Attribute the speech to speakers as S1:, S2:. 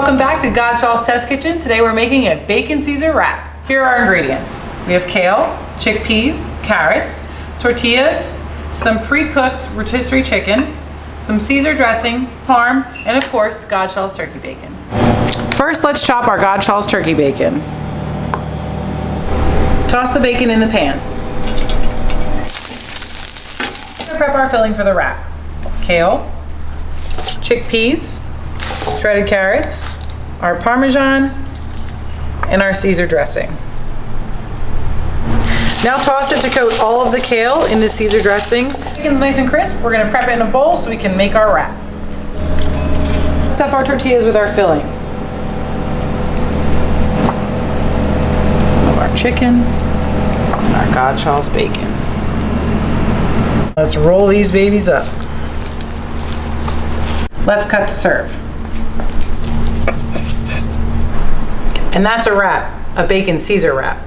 S1: welcome back to GODSHALL'S Test Kitchen. Today we're making a bacon Caesar wrap. Here are our ingredients. We have kale, chickpeas, carrots, tortillas, some pre-cooked rotisserie chicken, some Caesar dressing, parm, and of course, GODSHALL'S turkey bacon. First, let's chop our GODSHALL'S turkey bacon. Toss the bacon in the pan. Prep our filling for the wrap. Kale, chickpeas, shredded carrots, our Parmesan, and our Caesar dressing. Now toss it to coat all of the kale in the Caesar dressing. Chicken's nice and crisp. We're gonna prep it in a bowl so we can make our wrap. Stuff our tortillas with our filling. Some of our chicken, and our GODSHALL'S bacon. Let's roll these babies up. Let's cut to serve. And that's a wrap, a bacon Caesar wrap.